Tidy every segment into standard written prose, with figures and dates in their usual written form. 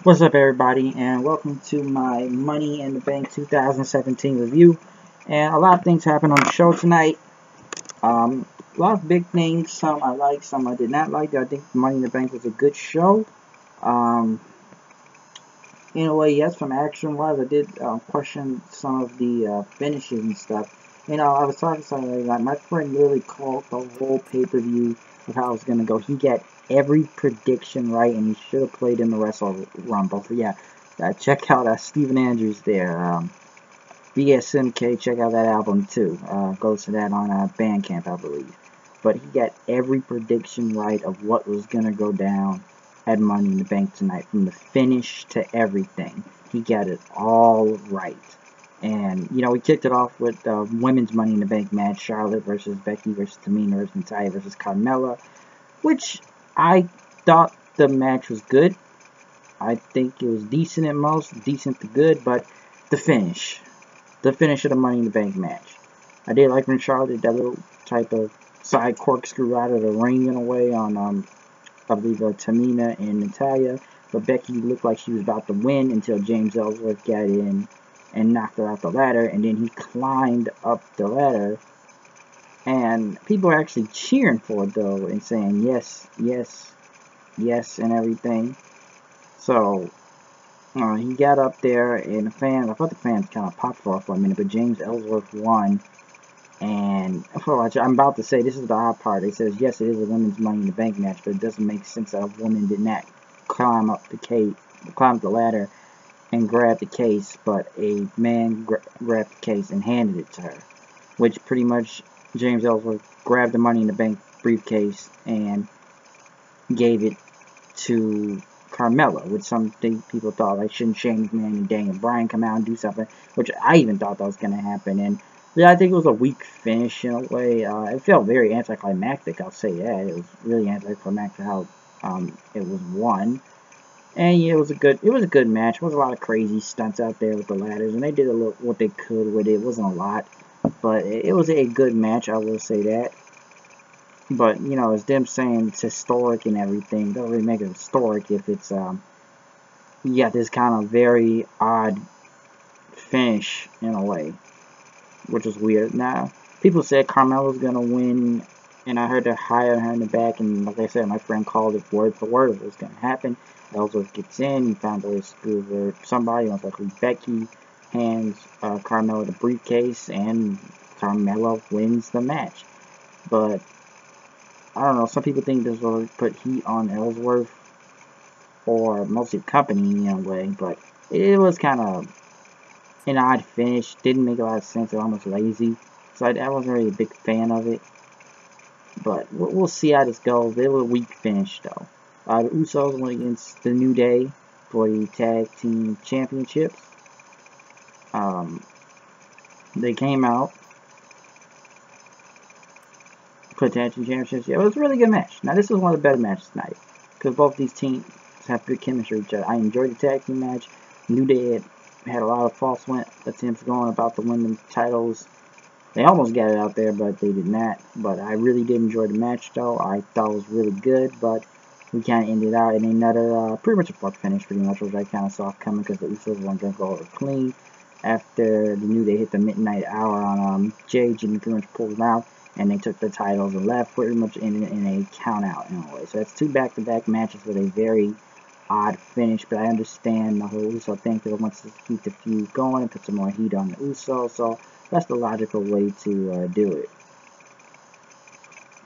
What's up, everybody, and welcome to my Money in the Bank 2017 review. And a lot of things happened on the show tonight. A lot of big things. Some I liked, some I did not like. I think Money in the Bank was a good show. In a way, yes, from action-wise, I did question some of the finishes and stuff. I was talking to somebody, like, my friend literally called the whole pay-per-view of how it was going to go. He got every prediction right, and he should have played in the Wrestle Rumble. So, yeah, check out Stephen Andrews there. BSMK, check out that album, too. Goes to that on Bandcamp, I believe. But he got every prediction right of what was going to go down at Money in the Bank tonight, from the finish to everything. He got it all right. And, we kicked it off with the women's Money in the Bank match, Charlotte versus Becky versus Tamina versus Natalya versus Carmella, which I thought the match was good. I think it was decent at most, decent to good, but the finish of the Money in the Bank match. I did like when Charlotte did that little type of side corkscrew out of the ring in a way on, I believe, Tamina and Natalya, but Becky looked like she was about to win until James Ellsworth got in and knocked her out the ladder, and then he climbed up the ladder, and people are actually cheering for it, though, and saying yes, yes, yes, and everything. So, he got up there, and I thought the fans kind of popped for a minute, but James Ellsworth won. And I'm about to say, this is the hot part. It says, yes, it is a women's Money in the Bank match, but it doesn't make sense that a woman did not climb the ladder and grab the case, but a man grabbed the case and handed it to her, which pretty much James Ellsworth grabbed the Money in the Bank briefcase and gave it to Carmella, which some people thought, like, shouldn't Shane McMahon and Daniel Bryan come out and do something, which I even thought that was going to happen. And yeah, I think it was a weak finish in a way. It felt very anticlimactic, I'll say that. It was really anticlimactic how it was won. And yeah, it was a good match. There was a lot of crazy stunts out there with the ladders, and they did what they could with it. It wasn't a lot, but it was a good match, I will say that. But, it's them saying it's historic and everything. It doesn't really make it historic if it's, you got this kind of very odd finish in a way, which is weird. Now, people said Carmella's gonna win, and I heard they're hiring her in the back, and like I said, my friend called it word for word of what's gonna happen. Ellsworth gets in, he found a way to screw over somebody, most likely Becky, hands Carmella the briefcase, and Carmella wins the match. But I don't know, some people think this will put heat on Ellsworth, or mostly the company in a way, but it was kind of an odd finish. Didn't make a lot of sense. It was almost lazy. So I wasn't really a big fan of it. But we'll see how this goes. It was a weak finish, though. The Usos went against the New Day for the Tag Team Championships. They came out, put Tag Team Championships. Yeah, it was a really good match. Now, this was one of the better matches tonight, because both these teams have good chemistry with each other. I enjoyed the Tag Team match. New Day had a lot of false attempts going about the women's titles. They almost got it out there, but they did not. But I really did enjoy the match, though. I thought it was really good, but we kind of ended out in another, pretty much a fuck finish, pretty much, which I kind of saw coming, because the Usos weren't going to go over clean. After the New Day hit the midnight hour on Jay, Jimmy pretty much pulled them out, and they took the titles and left, pretty much in a count out in a way. So that's two back-to-back matches with a very odd finish, but I understand the whole Uso thing, because it wants to keep the feud going and put some more heat on the Uso, so that's the logical way to do it.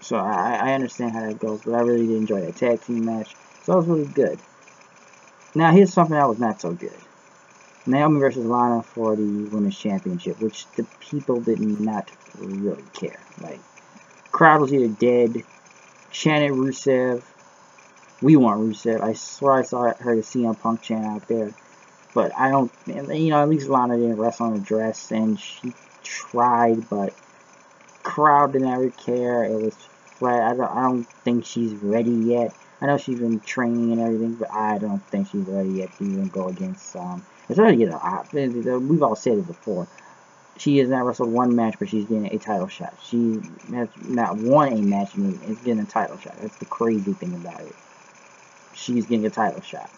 So I understand how that goes, but I really did enjoy that tag team match, so it was really good. Now here's something that was not so good. Naomi versus Lana for the Women's Championship, which the people did not really care. Like, crowd was either dead, chanted Rusev, we want Rusev. I swear I heard a CM Punk chant out there. But I don't, at least Lana didn't wrestle in a dress, and she tried, but crowd didn't ever care. It was flat. I don't think she's ready yet. I know she's been training and everything, but I don't think she's ready yet to even go against, it's already getting we've all said it before. She has not wrestled one match, but she's getting a title shot. She has not won a match, and is getting a title shot. That's the crazy thing about it. She's getting a title shot.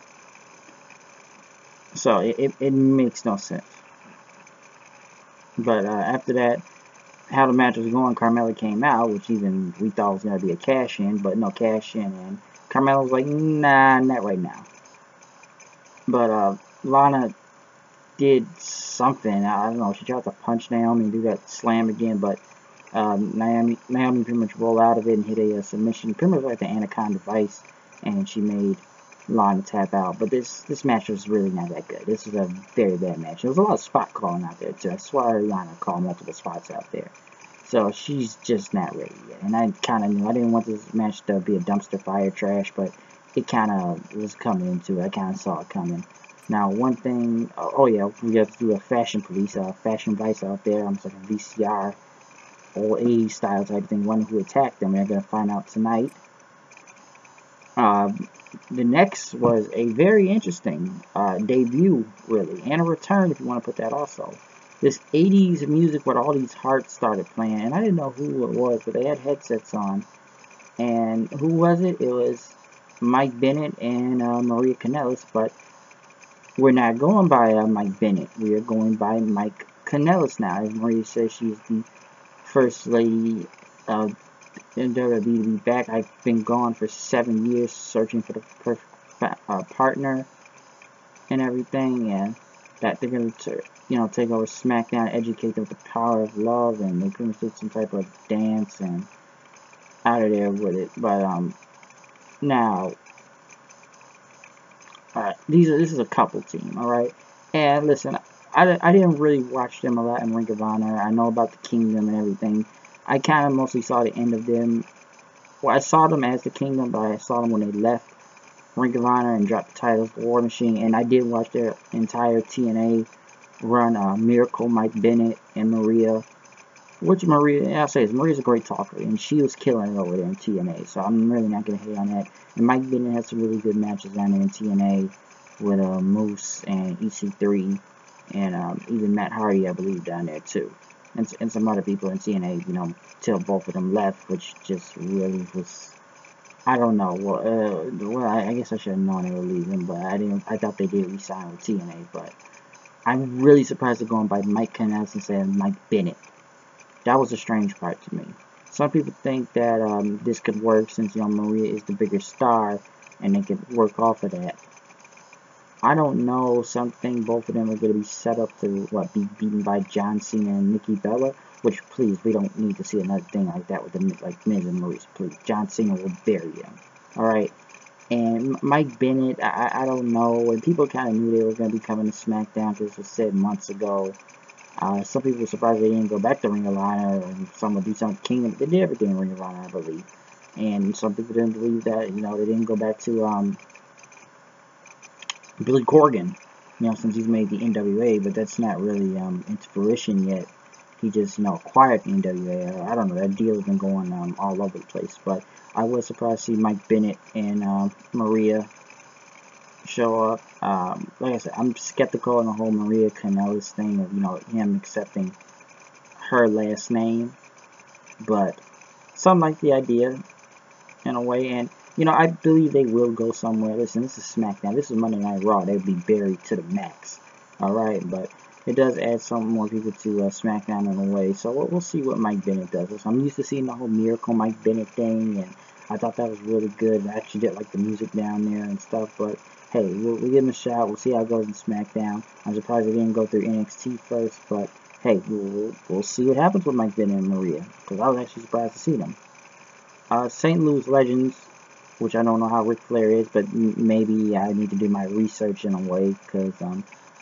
So it makes no sense. But after that, how the match was going, Carmella came out, which even we thought was going to be a cash-in, but no cash-in. And Carmella was like, nah, not right now. But Lana did something. I don't know. She tried to punch Naomi and do that slam again, but Naomi pretty much rolled out of it and hit a submission, pretty much like the Anaconda Vice, and she made Lana tap out. But this match was really not that good. This was a very bad match. There was a lot of spot calling out there too. I swear Lana called multiple spots out there. So she's just not ready yet. And I kind of knew. I didn't want this match to be a dumpster fire trash, but it kind of was coming into it. I kind of saw it coming. Now, one thing, oh yeah, we have to do a fashion police, fashion vice out there. I'm like a VCR, old 80s style type thing. Wonder who attacked them. We're going to find out tonight. The next was a very interesting debut, really, and a return, if you want to put that also. This 80s music where all these hearts started playing, and I didn't know who it was, but they had headsets on. And who was it? It was Mike Bennett and Maria Kanellis, but we're not going by Mike Bennett. We are going by Mike Kanellis now. As Maria says, she's the first lady of in WWE to be back. I've been gone for 7 years searching for the perfect partner and everything, and that they're going to, take over SmackDown, educate them with the power of love, and they pretty much did some type of dance and out of there with it. But now, this is a couple team, all right. And listen, I didn't really watch them a lot in Ring of Honor. I know about the Kingdom and everything. I kind of mostly saw the end of them. Well, I saw them as the Kingdom, but I saw them when they left Ring of Honor and dropped the titles to War Machine. And I did watch their entire TNA run, Miracle, Mike Bennett, and Maria. Which Maria, and I'll say this, Maria's a great talker, and she was killing it over there in TNA. So I'm really not going to hate on that. And Mike Bennett had some really good matches down there in TNA with Moose and EC3 and even Matt Hardy, I believe, down there too. And some other people in TNA, till both of them left, which just really was, I don't know. Well, I guess I should have known they were leaving, but I didn't. I thought they did resign with TNA, but I'm really surprised they're going by Mike Kanellis instead of Mike Bennett. That was a strange part to me. Some people think that this could work since Maria is the bigger star, and they could work off of that. I don't know. Something both of them are going to be set up to be beaten by John Cena and Nikki Bella. Which, please, we don't need to see another thing like that with the Miz and Maurice. Please, John Cena will bury him. All right. And Mike Bennett, I don't know. And people kind of knew they were going to be coming to SmackDown because it was said months ago. Some people were surprised they didn't go back to Ring of Honor, and some would do something Kingdom. They did everything in Ring of Honor, I believe. And some people didn't believe that, they didn't go back to Billy Corgan, since he's made the NWA, but that's not really into fruition yet. He just, acquired the NWA. I don't know, that deal has been going all over the place. But I was surprised to see Mike Bennett and Maria show up. Like I said, I'm skeptical on the whole Maria Kanellis thing of, him accepting her last name. But some like the idea in a way. And, I believe they will go somewhere. Listen, this is SmackDown. This is Monday Night Raw. They'll be buried to the max. Alright, but it does add some more people to SmackDown in a way. So we'll see what Mike Bennett does. So I'm used to seeing the whole Miracle Mike Bennett thing, and I thought that was really good. I actually did like the music down there and stuff, but hey, we'll give him a shot. We'll see how it goes in SmackDown. I'm surprised they didn't go through NXT first, but hey, we'll see what happens with Mike Bennett and Maria, because I was actually surprised to see them. St. Louis Legends, which I don't know how Ric Flair is, but maybe I need to do my research in a way, because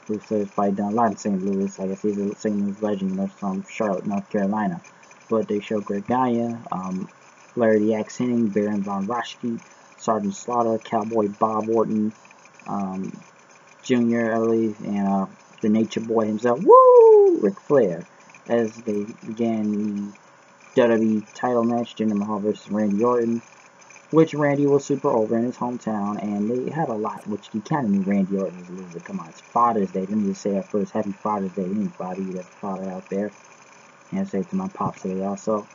Ric Flair's probably done a lot in St. Louis. I guess he's a St. Louis Legend, from Charlotte, North Carolina. But they show Greg Gaia, Larry the Axe Hennig, Baron Von Raschke, Sergeant Slaughter, Cowboy Bob Orton, Jr., I believe, and the Nature Boy himself, woo, Ric Flair, as they began the WWE title match, Jinder Mahal versus Randy Orton, which Randy was super over in his hometown, and they had a lot, which you kind of knew Randy Orton was a loser. Come on, it's Father's Day. Let me just say that first. Happy Father's Day. Anybody that's a father out there. And say it to my pops today also.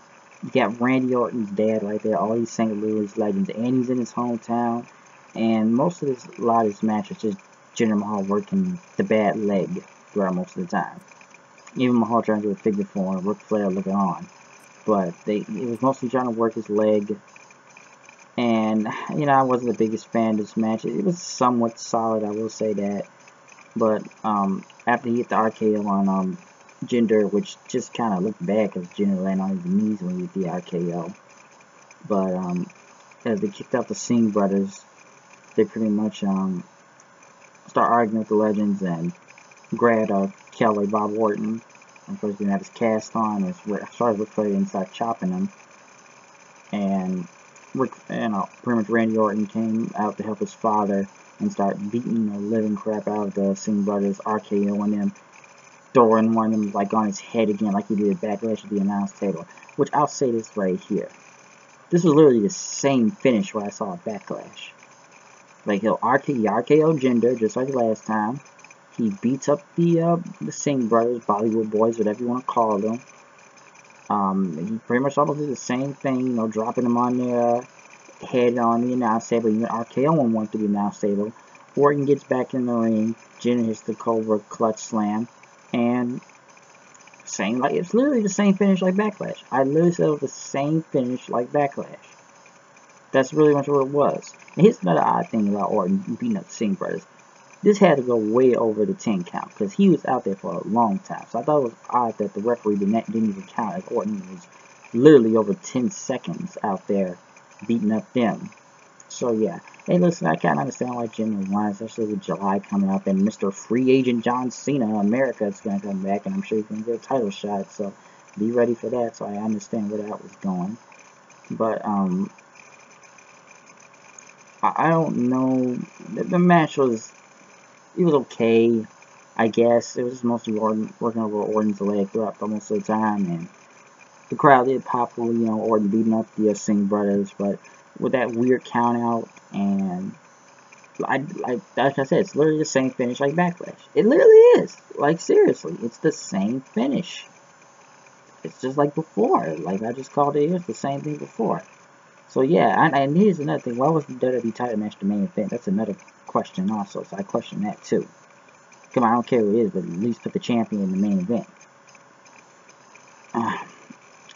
You got Randy Orton's dad right there, all these St. Louis legends, and he's in his hometown. And most of a lot of this match is Jinder Mahal working the bad leg throughout most of the time. Even Mahal trying to do a figure four, Ric Flair looking on. But it was mostly trying to work his leg. And, you know, I wasn't the biggest fan of this match. It was somewhat solid, I will say that. But after he hit the RKO on Jinder, which just kind of looked bad because Jinder landed on his knees when he hit the RKO. But as they kicked out the Singh brothers, they pretty much start arguing with the Legends and grabbed Callaway Bob Orton. Of course, he didn't have his cast on. As far as Ric Flair didn't start chopping him. And pretty much Randy Orton came out to help his father and start beating the living crap out of the Singh brothers, RKOing them, throwing one of them like on his head again, like he did at Backlash at the announce table. Which I'll say this right here. This was literally the same finish where I saw a Backlash. Like he'll RKO Jinder just like last time. He beats up the Singh brothers, Bollywood boys, whatever you want to call them. He pretty much almost did the same thing, you know, dropping them on their head on the announce table, even RKO on one through the announce table. Orton gets back in the ring, Jinder hits the Cobra clutch slam, and it's literally the same finish like Backlash. I literally said it was the same finish like Backlash. That's really much what it was. And here's another odd thing about Orton beating up the Singh brothers. This had to go way over the 10 count because he was out there for a long time. So I thought it was odd that the referee didn't even count as Orton was literally over 10 seconds out there beating up them. So yeah. Hey, listen, I can't understand why Jinder won, especially with July coming up and Mr. Free Agent John Cena America is going to come back, and I'm sure he's going to get a title shot. So be ready for that. So I understand where that was going. But I don't know. The match was. It was okay, I guess. It was just mostly Orton working over Orton's leg throughout most of the time, and the crowd did pop for, you know, Orton beating up the Singh brothers, but with that weird count out, and like I said, it's literally the same finish like Backlash. It literally is. Like, seriously, it's the same finish. It's just like before. Like I just called it, it's the same thing before. So yeah, and here's another thing. Why was the WWE title match the main event? That's another question also, so I question that too. Come on, I don't care who it is, but at least put the champion in the main event.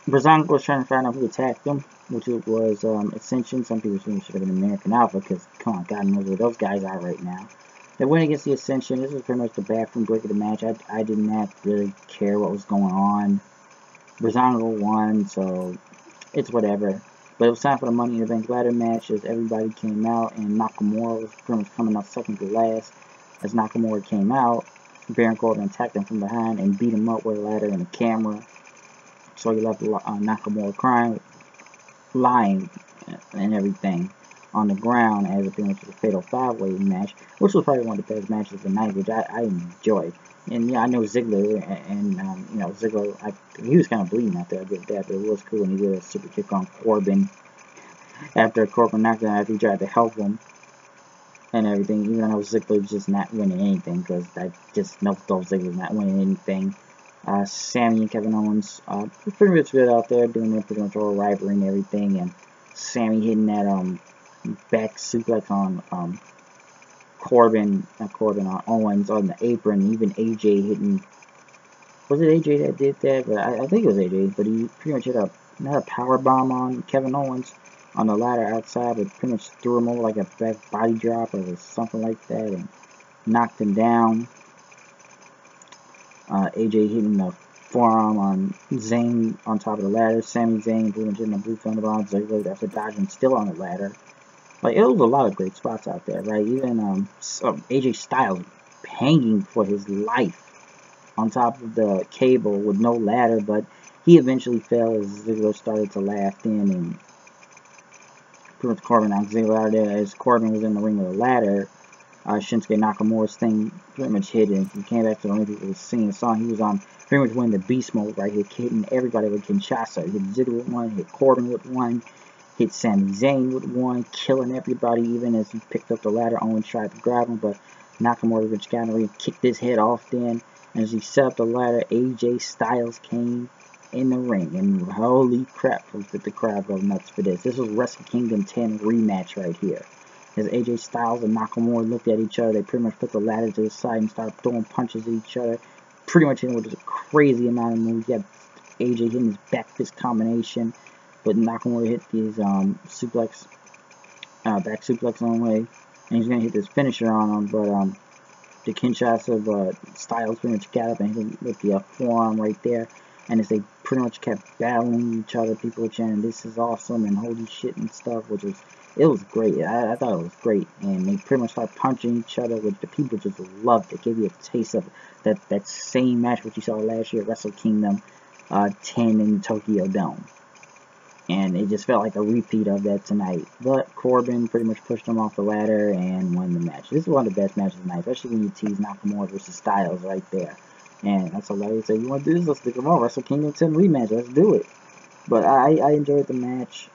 Breezango was trying to find out who attacked them, which was Ascension. Some people think it should have been American Alpha, because, come on, God knows where those guys are right now. They went against the Ascension. This was pretty much the bathroom break of the match. I did not really care what was going on. Breezango won, so it's whatever. But it was time for the Money in the Bank ladder match as everybody came out, and Nakamura was pretty much coming up second to last. As Nakamura came out, Baron Corbin attacked him from behind and beat him up with a ladder and a camera. So he left Nakamura crying, lying, and everything on the ground as it pretty much was a fatal 5-way match, which was probably one of the best matches of the night, which I enjoyed. And yeah, I know Ziggler, and you know, Ziggler, he was kind of bleeding out there, I get that, but it was cool when he did a super kick on Corbin after Corbin knocked him out, after he tried to help him and everything, even though Ziggler was just not winning anything, because I just know those Ziggler's not winning anything. Sammy and Kevin Owens pretty much good out there, doing their pretty much all rivalry and everything, and Sammy hitting that back suplex on Owens on the apron, even AJ hitting, was it AJ that did that? But I think it was AJ, but he pretty much hit not a power bomb on Kevin Owens on the ladder outside, but pretty much threw him over like a back body drop or something like that, and knocked him down. AJ hitting the forearm on Zayn on top of the ladder. Sami Zayn pretty much hitting the blue thunderbolt. Ziggler after dodging still on the ladder. Like, it was a lot of great spots out there, right? Even AJ Styles hanging for his life on top of the cable with no ladder, but he eventually fell as Ziggler started to laugh in, and pretty much Corbin knocked Ziggler out of there as Corbin was in the ring with a ladder. Shinsuke Nakamura's thing pretty much hit, and he came back to the ring. People were singing the song. He was on pretty much winning the beast mode right here, hitting everybody with Kinshasa. He hit Ziggler with one, hit Corbin with one, hit Sami Zayn with one, killing everybody. Even as he picked up the ladder, Owens tried to grab him, but Nakamura which got in the ring, kicked his head off. Then, and as he set up the ladder, AJ Styles came in the ring, and holy crap, did the crowd go nuts for this. This was Wrestle Kingdom 10 rematch right here. as AJ Styles and Nakamura looked at each other. They pretty much put the ladder to the side and started throwing punches at each other. Pretty much hitting with a crazy amount of moves. You got AJ hitting his back fist combination, but Nakamura hit his suplex, back suplex on the way, and he's gonna hit this finisher on him, but the Kinshasa of Styles pretty much got up and hit him with the forearm right there. And as they pretty much kept battling each other, people were chanting, "This is awesome," and holy shit and stuff, which was, it was great. I thought it was great. And they pretty much started punching each other, which the people just loved. It gave you a taste of that same match which you saw last year at Wrestle Kingdom 10 in Tokyo Dome. And it just felt like a repeat of that tonight. But Corbin pretty much pushed him off the ladder and won the match. This is one of the best matches tonight, especially when you tease Nakamura versus Styles right there. And that's hilarious. So you want to do this? Let's stick them on. Wrestle Kingdom 10 rematch. Let's do it. But I enjoyed the match.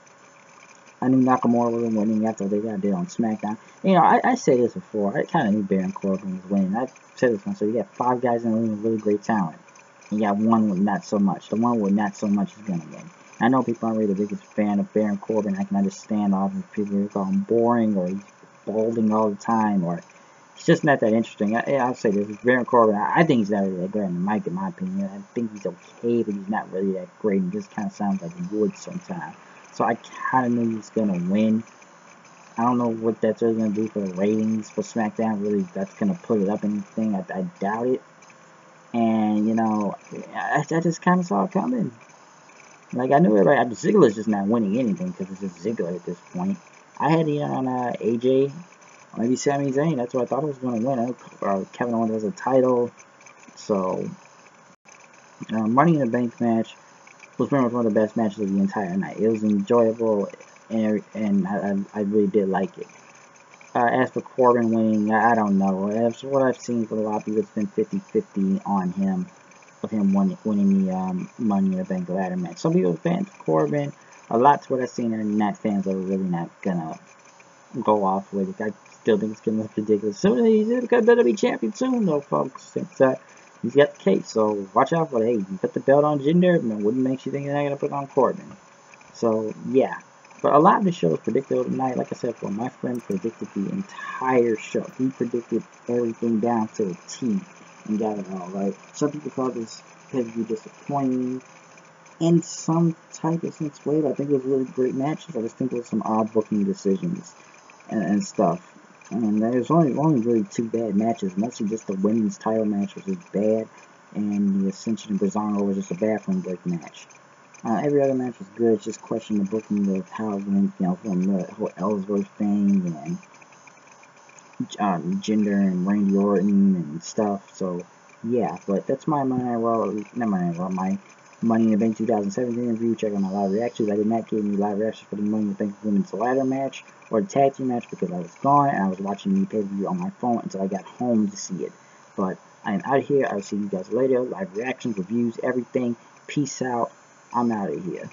I knew Nakamura wasn't winning after they got there on SmackDown. You know, I said this before. I kind of knew Baron Corbin was winning. I said this one. So you got 5 guys in the ring with really great talent. You got one with not so much. The one with not so much is going to win. I know people aren't really the biggest fan of Baron Corbin. I can understand all the people who call him boring or he's balding all the time or it's just not that interesting. I'll say this, Baron Corbin, I think he's not really that great on the mic in my opinion. I think he's okay, but he's not really that great. He just kind of sounds like he would sometimes. So I kind of knew he was going to win. I don't know what that's really going to do for the ratings for SmackDown. Really, that's going to put it up anything. I doubt it. And, you know, I just kind of saw it coming. Like, I knew everybody, Ziggler's just not winning anything because it's just Ziggler at this point. I had it on AJ, or maybe Sami Zayn. That's what I thought I was going to win. Kevin Owens has a title. So, Money in the Bank match was pretty much one of the best matches of the entire night. It was enjoyable, and I really did like it. As for Corbin winning, I don't know. As for what I've seen for a lot of people, it's been 50-50 on him. Of him winning the Money in the Bank ladder match. Some people are fans of Corbin. A lot to what I've seen are not fans that are really not gonna go off with it. I still think it's gonna look ridiculous. Soon he's gonna be champion soon though, folks. Since he's got the case, so watch out for it. Hey, you put the belt on Jinder, man, wouldn't make you think you're not gonna put it on Corbin. So yeah. But a lot of the show was predictable tonight. Like I said, well, my friend predicted the entire show. He predicted everything down to the T. And got it all right. Some people call this pay-per-view disappointing in some type of sense way, but I think it was really great matches. I just think there was some odd booking decisions and stuff. And there's only really 2 bad matches, mostly just the women's title match, which was bad, and the Ascension and Breezango was just a bathroom break match. Every other match was good. It's just question the booking of how it went, you know, from the whole Ellsworth thing and Jinder and Randy Orton and stuff. So yeah, but that's my Money in the Bank 2017 review. Check out my live reactions. I did not get any live reactions for the Money in the Bank Women's Ladder match or the tag team match because I was gone and I was watching the pay-per-view on my phone until I got home to see it. But I am out of here. I'll see you guys later. Live reactions, reviews, everything. Peace out. I'm out of here.